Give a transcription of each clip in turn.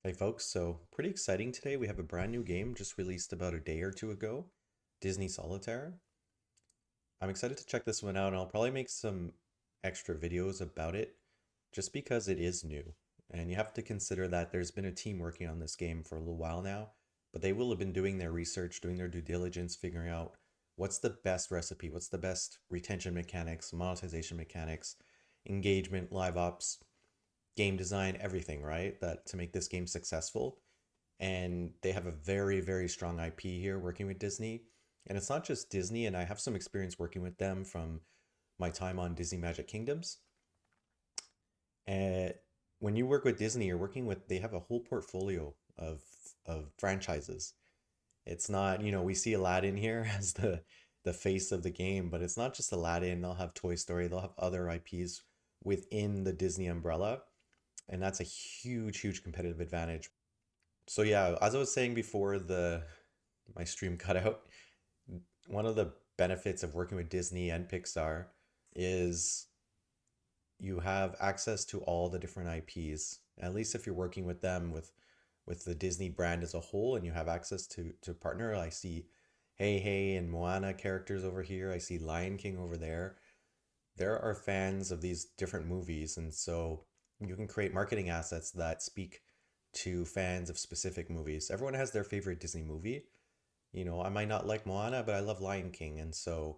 Hey folks, so pretty exciting today. We have a brand new game just released about a day or two ago, Disney Solitaire. I'm excited to check this one out, and I'll probably make some extra videos about it just because it is new. And you have to consider that there's been a team working on this game for a little while now, but they will have been doing their research, doing their due diligence, figuring out what's the best recipe, what's the best retention mechanics, monetization mechanics, engagement, live ops, game design, everything, right? That to make this game successful. And they have a very, very strong IP here working with Disney. And it's not just Disney, and I have some experience working with them from my time on Disney Magic Kingdoms. And when you work with Disney, you're working with, they have a whole portfolio of franchises. It's not, we see Aladdin here as the face of the game, but it's not just Aladdin. They'll have Toy Story, they'll have other IPs within the Disney umbrella, and that's a huge, huge competitive advantage. So yeah, as I was saying before the my stream cut out, one of the benefits of working with Disney and Pixar is you have access to all the different IPs. At least if you're working with them with the Disney brand as a whole and you have access to partner. I see Hey Hey and Moana characters over here. I see Lion King over there. There are fans of these different movies, and so you can create marketing assets that speak to fans of specific movies. Everyone has their favorite Disney movie. I might not like Moana, but I love Lion King, and so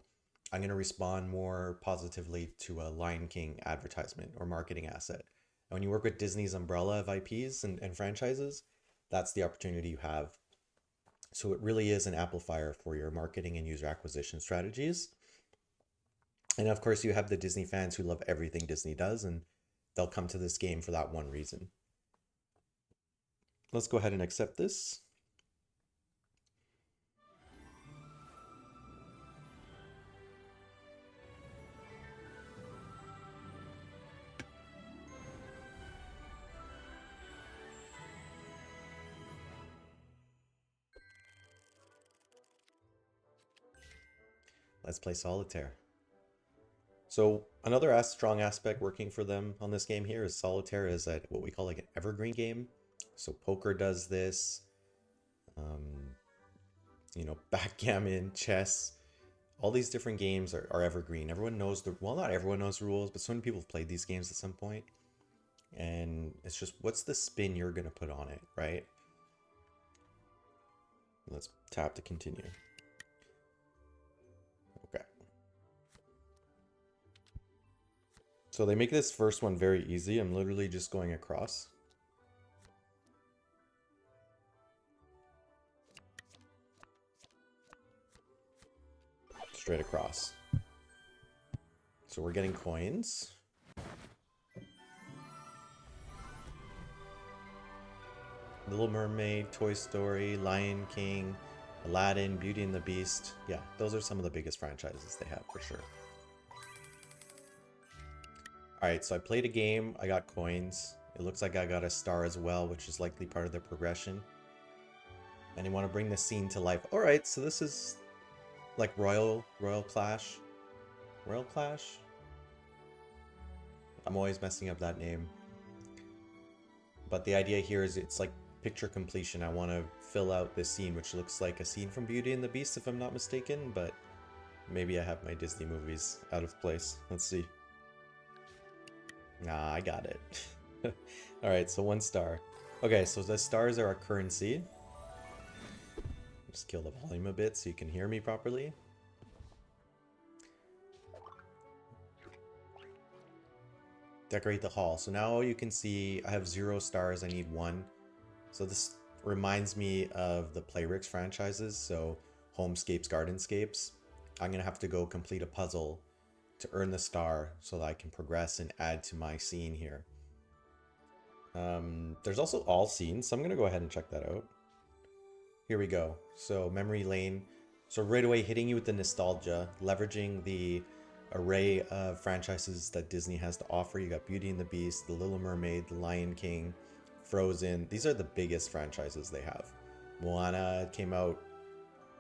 I'm going to respond more positively to a Lion King advertisement or marketing asset. And when you work with Disney's umbrella of IPs and franchises, that's the opportunity you have. So it really is an amplifier for your marketing and user acquisition strategies. And of course, you have the Disney fans who love everything Disney does, and they'll come to this game for that one reason. Let's go ahead and accept this. Let's play Solitaire. So another strong aspect working for them on this game here is Solitaire is what we call like an evergreen game. So poker does this, um, backgammon, chess, all these different games are evergreen. Everyone knows well, not everyone knows the rules, but so many people have played these games at some point. And it's just, what's the spin you're going to put on it, right? Let's tap to continue. Okay. So they make this first one very easy. I'm literally just going across. Straight across. So we're getting coins. Little Mermaid, Toy Story, Lion King, Aladdin, Beauty and the Beast. Yeah, those are some of the biggest franchises they have for sure. Alright, so I played a game, I got coins. It looks like I got a star as well, which is likely part of their progression. And they want to bring the scene to life. Alright, so this is like Royal Clash. Royal Clash? I'm always messing up that name. But the idea here is it's like picture completion. I want to fill out this scene, which looks like a scene from Beauty and the Beast, if I'm not mistaken, but maybe I have my Disney movies out of place. Let's see. Nah, I got it. Alright, so 1 star. Okay, so the stars are our currency. Just kill the volume a bit so you can hear me properly. Decorate the hall. So now you can see I have 0 stars, I need 1. So this reminds me of the Playrix franchises, so Homescapes, Gardenscapes. I'm gonna have to go complete a puzzle to earn the star so that I can progress and add to my scene here. There's also all scenes, so I'm gonna go ahead and check that out. Here we go. So memory lane. So right away hitting you with the nostalgia, leveraging the array of franchises that Disney has to offer. You got Beauty and the Beast, The Little Mermaid, The Lion King, Frozen. These are the biggest franchises they have. Moana came out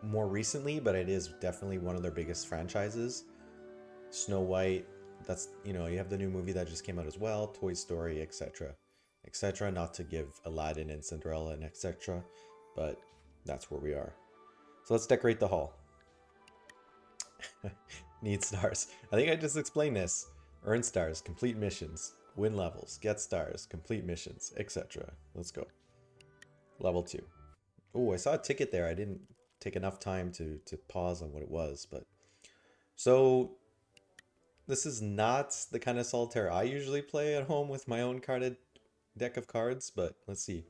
more recently, but it is definitely one of their biggest franchises. Snow White, that's, you have the new movie that just came out as well, Toy Story, etc. etc. Not to give Aladdin and Cinderella and etc. But that's where we are. So let's decorate the hall. Need stars. I think I just explained this. Earn stars, complete missions, win levels, get stars, complete missions, etc. Let's go. Level 2. Oh, I saw a ticket there. I didn't take enough time to pause on what it was, but so this is not the kind of solitaire I usually play at home with my own carded deck of cards, but let's see.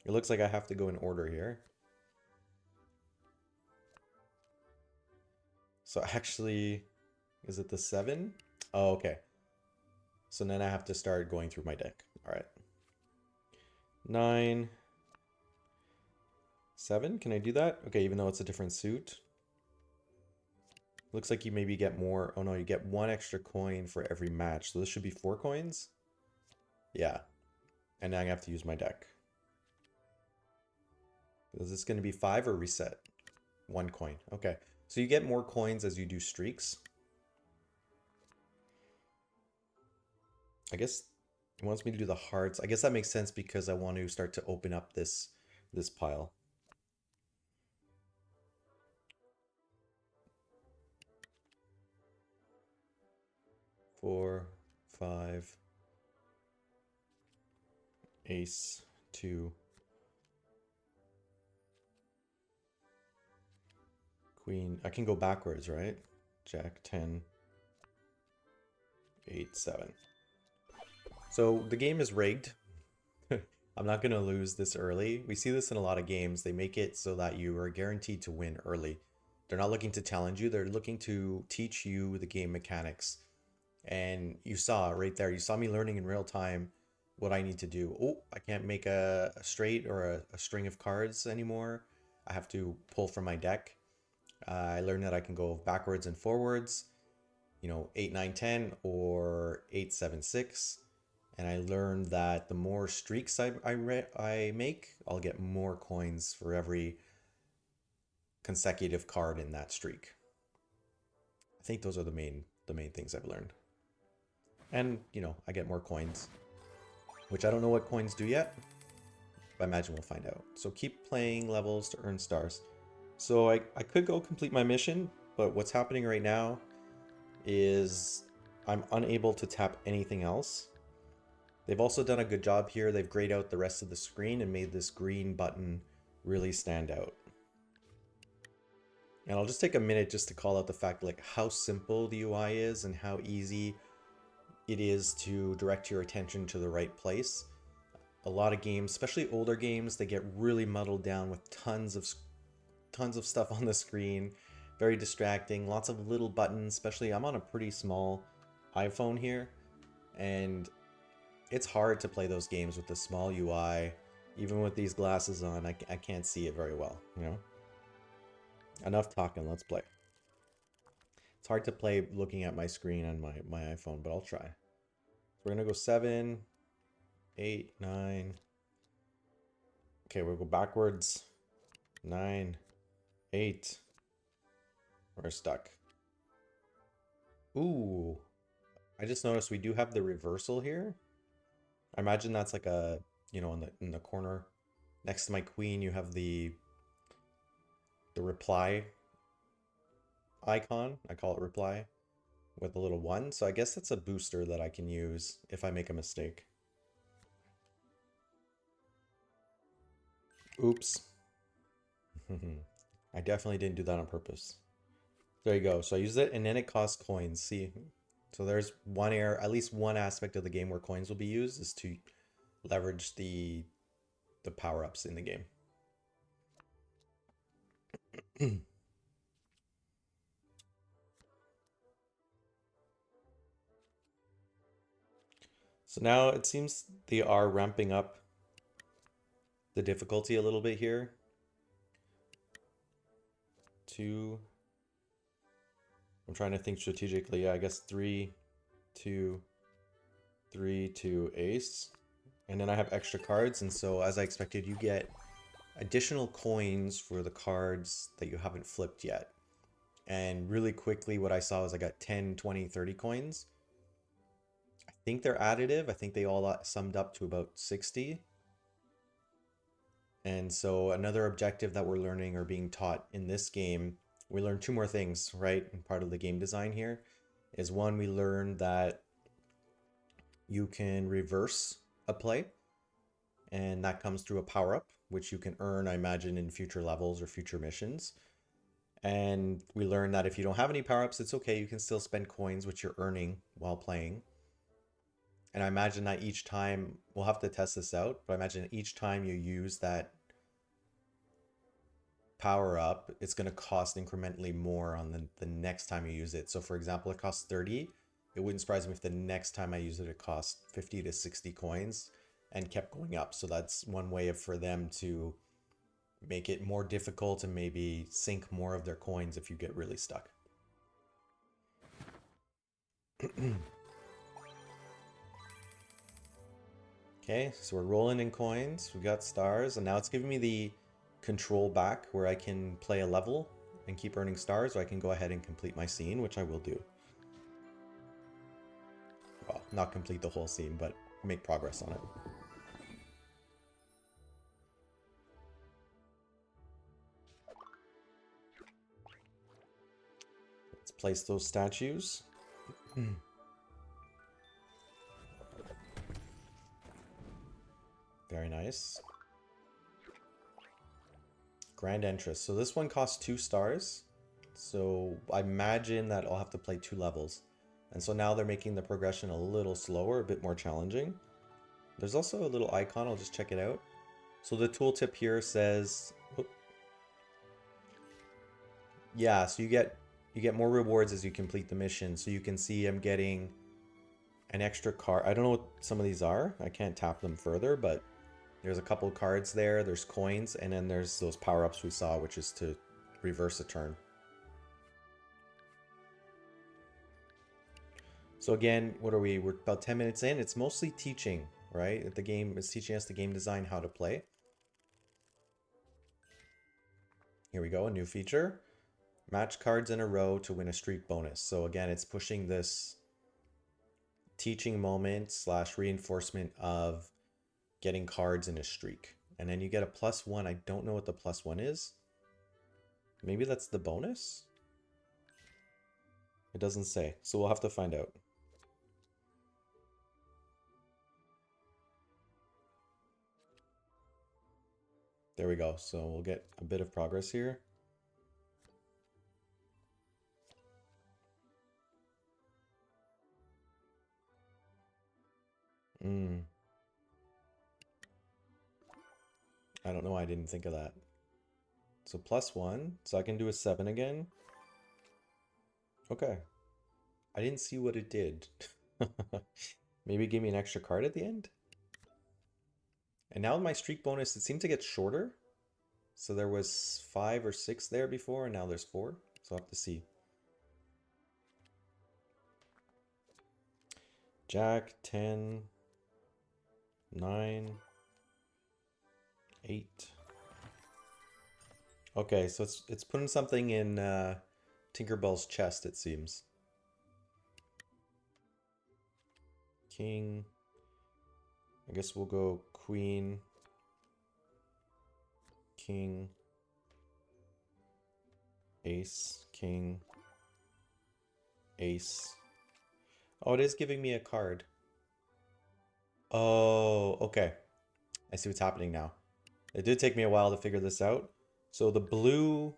It looks like I have to go in order here. So actually, is it the 7? Oh, okay. So then I have to start going through my deck. All right. 9, 7. Can I do that? Okay, even though it's a different suit. Looks like you maybe get more. Oh no, you get 1 extra coin for every match. So this should be 4 coins. Yeah. And now I have to use my deck. Is this going to be 5 or reset? 1 coin. Okay. So you get more coins as you do streaks. I guess it wants me to do the hearts. I guess that makes sense because I want to start to open up this pile. Four, 5, ace, 2, queen. I can go backwards, right? Jack, 10, 8, 7. So the game is rigged. I'm not going to lose this early. We see this in a lot of games. They make it so that you are guaranteed to win early. They're not looking to challenge you. They're looking to teach you the game mechanics. And you saw right there. You saw me learning in real time what I need to do. Oh, I can't make a straight or a string of cards anymore. I have to pull from my deck. I learned that I can go backwards and forwards. 8, 9, 10 or 8, 7, 6. And I learned that the more streaks I make, I'll get more coins for every consecutive card in that streak. I think those are the main things I've learned. And, I get more coins, which I don't know what coins do yet, but I imagine we'll find out. So keep playing levels to earn stars. So I could go complete my mission, but what's happening right now is I'm unable to tap anything else. They've also done a good job here. They've grayed out the rest of the screen and made this green button really stand out. And I'll just take a minute just to call out the fact like how simple the UI is and how easy it is to direct your attention to the right place. A lot of games, especially older games, they get really muddled down with tons of stuff on the screen. Very distracting, lots of little buttons, especially I'm on a pretty small iPhone here. And it's hard to play those games with the small UI. Even with these glasses on, I can't see it very well, Enough talking, let's play. It's hard to play looking at my screen on my iPhone, but I'll try. So we're gonna go 7, 8, 9. Okay, we'll go backwards. 9, 8. We're stuck. Ooh. I just noticed we do have the reversal here. I imagine that's like a, in the corner next to my queen, you have the reply icon. I call it reply with a little 1. So I guess that's a booster that I can use if I make a mistake. Oops. I definitely didn't do that on purpose. There you go. So I use it and then it costs coins. See, so there's one error, at least one aspect of the game where coins will be used is to leverage the power-ups in the game. So now it seems they are ramping up the difficulty a little bit here. 2. I'm trying to think strategically. Yeah, I guess 3, 2, 3, 2, ace. And then I have extra cards, and so as I expected, you get additional coins for the cards that you haven't flipped yet. And really quickly what I saw was I got 10, 20, 30 coins. I think they're additive. I think they all summed up to about 60. And so another objective that we're learning or being taught in this game, we learn two more things, right? And part of the game design here is one, we learn that you can reverse a play, and that comes through a power up, which you can earn, I imagine, in future levels or future missions. And we learn that if you don't have any power ups, it's okay. You can still spend coins, which you're earning while playing. And I imagine that each time, we'll have to test this out, but I imagine each time you use that power up, it's going to cost incrementally more on the next time you use it. So for example, it costs 30. It wouldn't surprise me if the next time I use it, it costs 50 to 60 coins and kept going up. So that's one way for them to make it more difficult and maybe sink more of their coins if you get really stuck. Okay, so we're rolling in coins. We got stars, and now it's giving me the control back where I can play a level and keep earning stars, or I can go ahead and complete my scene, which I will do. Well, not complete the whole scene, but make progress on it. Let's place those statues. Very nice. Grand Entrance. So this one costs 2 stars. So I imagine that I'll have to play 2 levels. And so now they're making the progression a little slower, a bit more challenging. There's also a little icon, I'll just check it out. So the tooltip here says, yeah, so you get more rewards as you complete the mission. So you can see I'm getting an extra card. I don't know what some of these are. I can't tap them further, but there's a couple cards there. There's coins, and then there's those power-ups we saw, which is to reverse a turn. So again, what are we? We're about 10 minutes in. It's mostly teaching, right? The game is teaching us the game design, how to play. Here we go, a new feature. Match cards in a row to win a streak bonus. So again, it's pushing this teaching moment / reinforcement of getting cards in a streak. And then you get a +1. I don't know what the +1 is. Maybe that's the bonus? It doesn't say, so we'll have to find out. There we go. So we'll get a bit of progress here. I don't know why I didn't think of that. So +1, so I can do a 7 again. Okay. I didn't see what it did. Maybe give me an extra card at the end? And now my streak bonus, it seemed to get shorter. So there was 5 or 6 there before, and now there's 4. So I'll have to see. Jack, 10, 9, 8. Okay, so it's putting something in Tinkerbell's chest, it seems. King. I guess we'll go Queen, King, Ace, King, Ace. Oh, it is giving me a card. Oh, okay. I see what's happening now. It did take me a while to figure this out. So the blue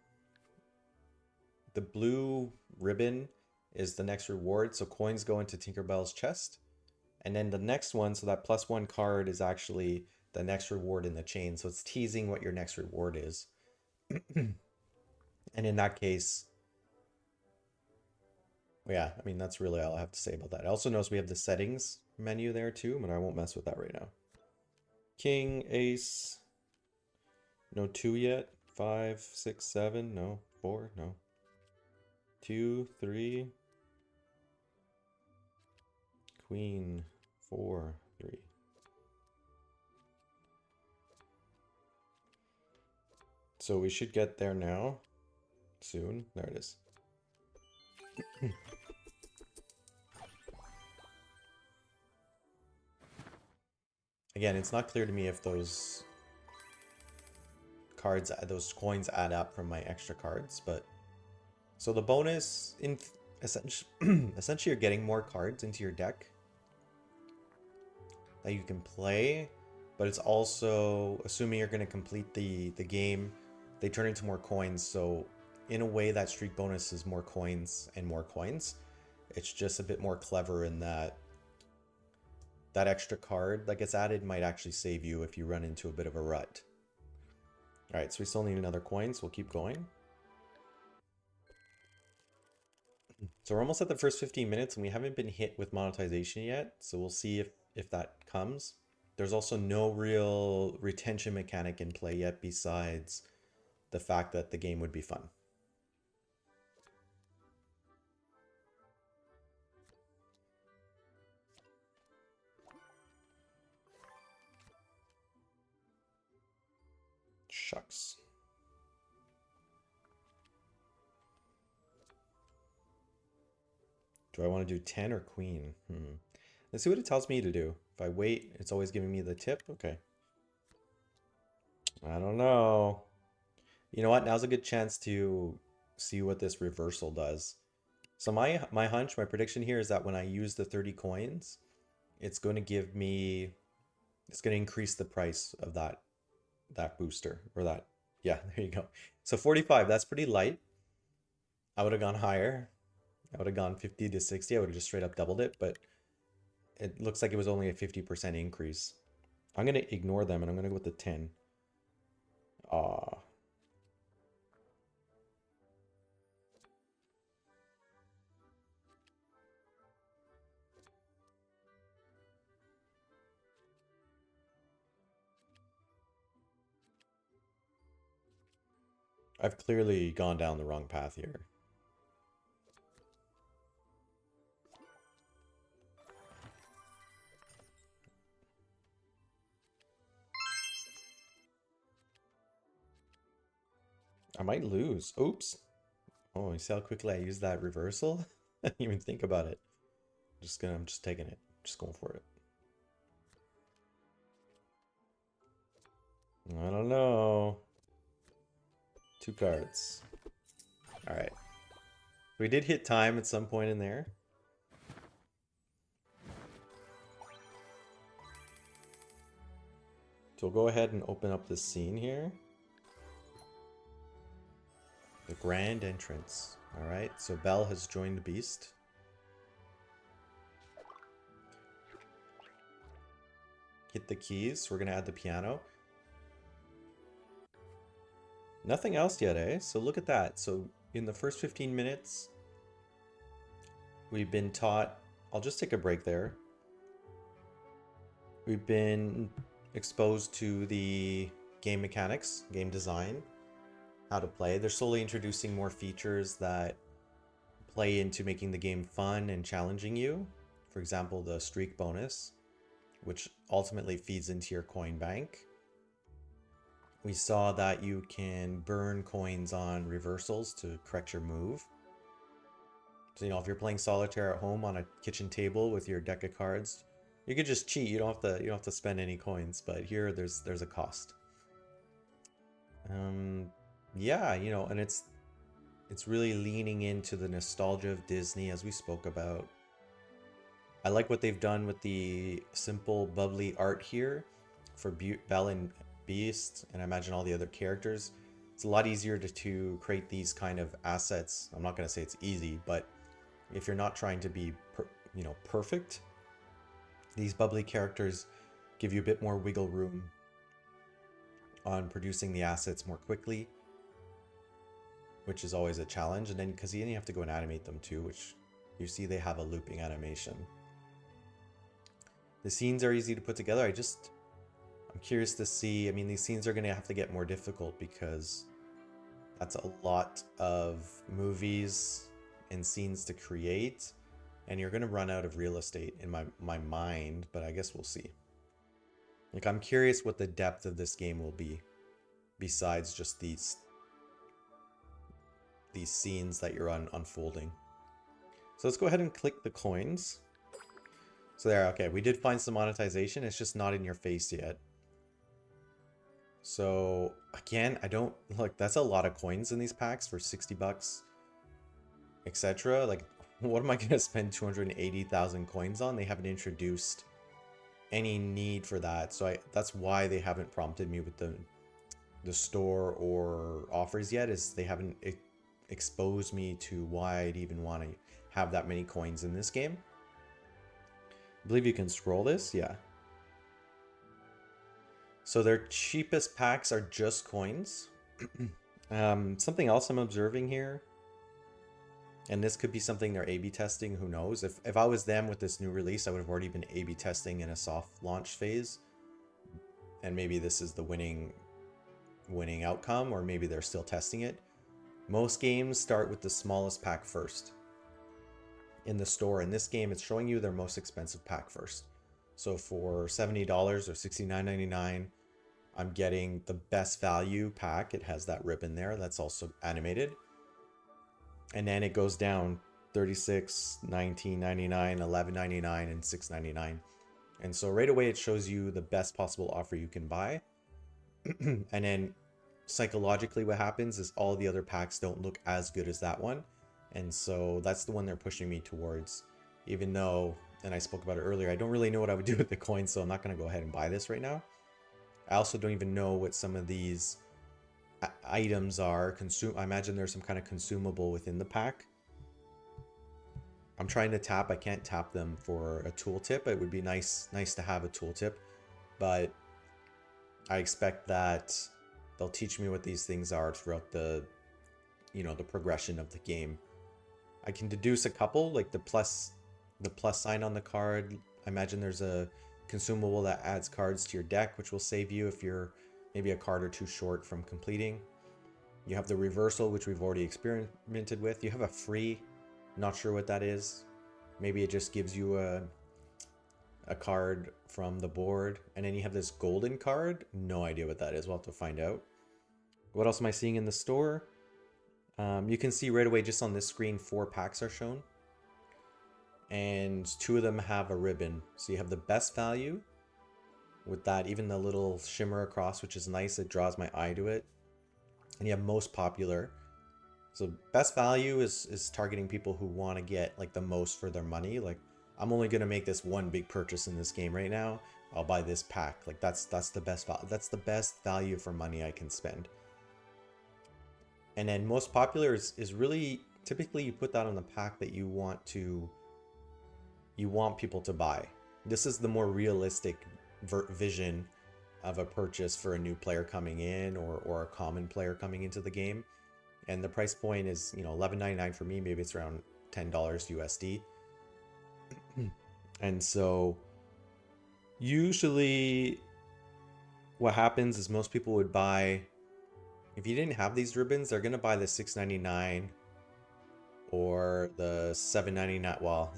ribbon is the next reward. So coins go into Tinkerbell's chest. And then the next one, so that +1 card is actually the next reward in the chain. So it's teasing what your next reward is. And in that case, yeah, I mean, that's really all I have to say about that. I also notice we have the settings menu there too, but I won't mess with that right now. King, Ace, no 2 yet. 5, 6, 7, no. 4, no. 2, 3. Queen, 4, 3. So we should get there now. Soon. There it is. Again, it's not clear to me if those cards, those coins add up from my extra cards, but so the bonus in essentially, essentially you're getting more cards into your deck that you can play, but it's also assuming you're going to complete the game, they turn into more coins. So in a way, that streak bonus is more coins and more coins. It's just a bit more clever in that that extra card that gets added might actually save you if you run into a bit of a rut. All right, so we still need another coin, so we'll keep going. So we're almost at the first 15 minutes and we haven't been hit with monetization yet. So we'll see if that comes. There's also no real retention mechanic in play yet besides the fact that the game would be fun. Shucks. Do I want to do 10 or queen? Let's see what it tells me to do. If I wait, it's always giving me the tip. Okay. I don't know. You know what? Now's a good chance to see what this reversal does. So my hunch, my prediction here is that when I use the 30 coins, it's going to give me, it's going to increase the price of that booster or that. Yeah, there you go. So 45, that's pretty light. I would have gone higher. I would have gone 50 to 60. I would have just straight up doubled it, but it looks like it was only a 50% increase. I'm going to ignore them and I'm going to go with the 10. Aw. I've clearly gone down the wrong path here. I might lose. Oops. Oh, you see how quickly I used that reversal? I didn't even think about it. I'm just taking it. Just going for it. I don't know. 2 cards. All right. We did hit time at some point in there. So we'll go ahead and open up this scene here. The grand entrance. All right, so Belle has joined the beast. Hit the keys. We're gonna add the piano. Nothing else yet, eh? So look at that. So in the first 15 minutes, we've been taught, I'll just take a break there. We've been exposed to the game mechanics, game design, how to play. They're slowly introducing more features that play into making the game fun and challenging you. For example, the streak bonus, which ultimately feeds into your coin bank. We saw that you can burn coins on reversals to correct your move. So, if you're playing solitaire at home on a kitchen table with your deck of cards, you could just cheat. You don't have to spend any coins, but here there's a cost. Yeah, and it's really leaning into the nostalgia of Disney, as we spoke about. I like what they've done with the simple, bubbly art here for Belle and Beast, and I imagine all the other characters. It's a lot easier to create these kind of assets. I'm not going to say it's easy, but if you're not trying to be, perfect, these bubbly characters give you a bit more wiggle room on producing the assets more quickly, which is always a challenge. And then because you have to go and animate them too, which you see they have a looping animation. The scenes are easy to put together. I'm curious to see. I mean, these scenes are going to have to get more difficult because that's a lot of movies and scenes to create, and you're going to run out of real estate in my mind, but I guess we'll see. Like, I'm curious what the depth of this game will be besides just these scenes that you're unfolding. So let's go ahead and click the coins. So there, okay, we did find some monetization. It's just not in your face yet. So again, I don't look, that's a lot of coins in these packs for 60 bucks, etc. Like, what am I gonna spend 280,000 coins on? They haven't introduced any need for that. So that's why they haven't prompted me with the store or offers yet, is they haven't exposed me to why I'd even want to have that many coins in this game. I believe you can scroll this, yeah. So their cheapest packs are just coins. Something else I'm observing here, and this could be something they're A/B testing, who knows? If I was them with this new release, I would have already been A/B testing in a soft launch phase. And maybe this is the winning outcome, or maybe they're still testing it. Most games start with the smallest pack first in the store. In this game, it's showing you their most expensive pack first. So for $70 or $69.99, I'm getting the best value pack. It has that ribbon there that's also animated. And then it goes down $36, $19.99, $11.99, and $6.99. And so right away it shows you the best possible offer you can buy. And then psychologically what happens is all the other packs don't look as good as that one. And so that's the one they're pushing me towards, even though, and I spoke about it earlier, I don't really know what I would do with the coins, so I'm not going to go ahead and buy this right now. I also don't even know what some of these items are. I imagine there's some kind of consumable within the pack. I'm trying to tap. I can't tap them for a tooltip. It would be nice to have a tooltip, but I expect that they'll teach me what these things are throughout the, the progression of the game. I can deduce a couple, like the plus sign on the card. I imagine there's a consumable that adds cards to your deck, which will save you if you're maybe a card or two short from completing. You have the reversal, which we've already experimented with. You have a free, not sure what that is. Maybe it just gives you a card from the board. And then you have this golden card. No idea what that is. We'll have to find out. What else am I seeing in the store? You can see right away just on this screen 4 packs are shown. And 2 of them have a ribbon. So you have the best value with that, even the little shimmer across, which is nice. It draws my eye to it. And you have most popular. So best value is targeting people who want to get like the most for their money. Like, I'm only going to make this one big purchase in this game right now. I'll buy this pack. Like that's the best value. That's the best value for money I can spend. And then most popular is really, typically you put that on the pack that you want people to buy. This is the more realistic vision of a purchase for a new player coming in, or a common player coming into the game. And the price point is, $11.99 for me. Maybe it's around $10 USD. And so usually what happens is most people would buy, if you didn't have these ribbons, they're going to buy the $6.99 or the $7.99. Well,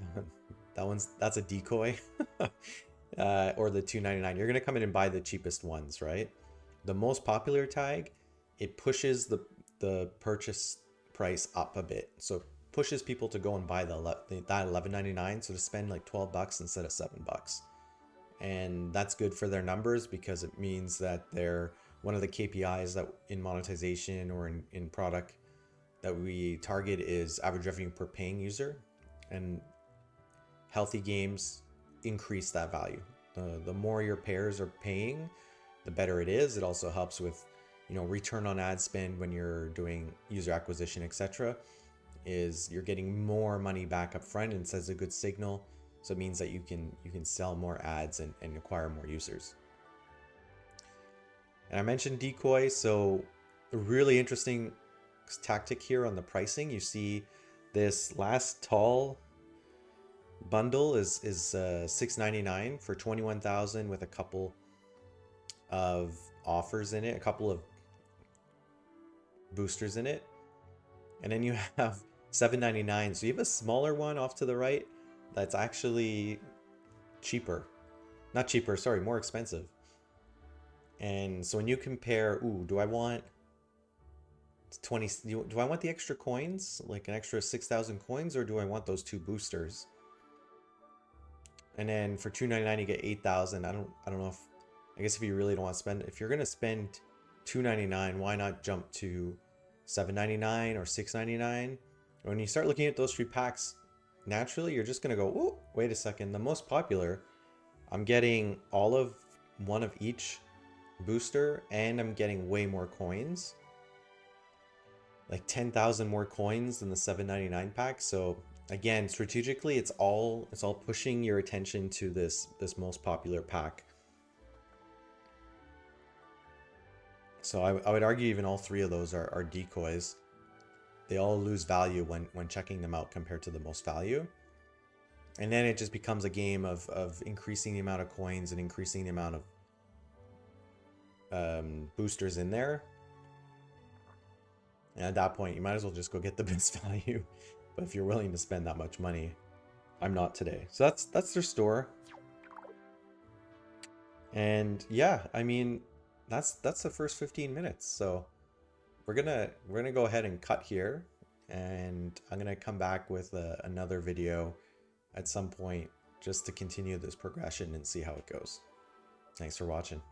that's a decoy. Or the $2.99. You're going to come in and buy the cheapest ones, right? The most popular tag, it pushes the purchase price up a bit. So it pushes people to go and buy that $11.99. So to spend like 12 bucks instead of $7. And that's good for their numbers, because it means that they're one of the KPIs that in monetization or in product that we target is average revenue per paying user. And healthy games increase that value. The more your payers are paying, the better it is. It also helps with, return on ad spend when you're doing user acquisition, etc. Is you're getting more money back up front, and sends a good signal. So it means that you can sell more ads and acquire more users. And I mentioned decoy, so a really interesting tactic here on the pricing. You see this last tall bundle is $6.99 for 21,000 with a couple of offers in it, a couple of boosters in it. And then you have $7.99. So you have a smaller one off to the right that's actually cheaper. Not cheaper, sorry, more expensive. And so when you compare, do I want 20, do I want the extra coins, like an extra 6,000 coins, or do I want those 2 boosters? And then for $2.99 you get 8,000. I don't know if, I guess if you really don't want to spend, if you're gonna spend $2.99, why not jump to $7.99 or $6.99? When you start looking at those three packs, naturally you're just gonna go, oh, wait a second, the most popular, I'm getting all of one of each booster and I'm getting way more coins. Like 10,000 more coins than the $7.99 pack. So again, strategically, it's all pushing your attention to this most popular pack. So I would argue even all three of those are decoys. They all lose value when checking them out compared to the most value. And then it just becomes a game of increasing the amount of coins and increasing the amount of boosters in there. And at that point, you might as well just go get the best value. But if you're willing to spend that much money, I'm not today. So that's their store. And yeah, I mean, that's the first 15 minutes. So we're gonna go ahead and cut here, and I'm gonna come back with another video at some point just to continue this progression and see how it goes. Thanks for watching.